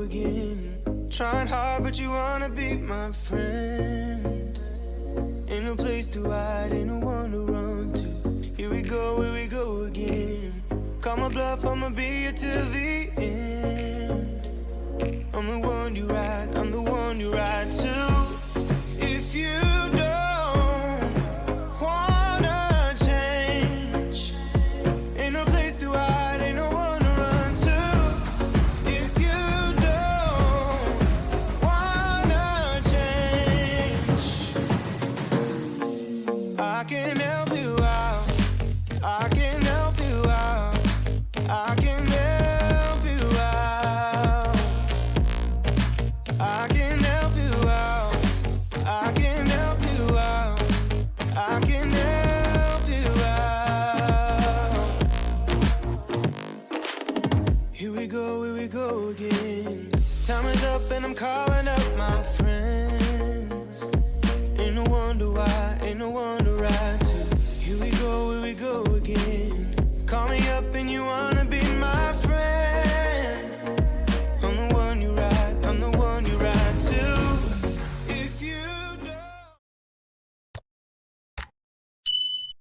again. Trying hard, but you wanna be my friend. Ain't no place to hide, ain't no one to run to. Here we go again. Call my bluff, I'ma be here till the end. I'm the one you ride, I'm the one you ride to. If you don't wanna change, ain't no place to hide, ain't no one to run to. If you don't wanna change, I can help you out, I can help you out, I can help you out, I can help you out, I can help you out, I can help you out. Here we go again. Time is up and I'm calling up my friends. Ain't no wonder why, ain't no wonder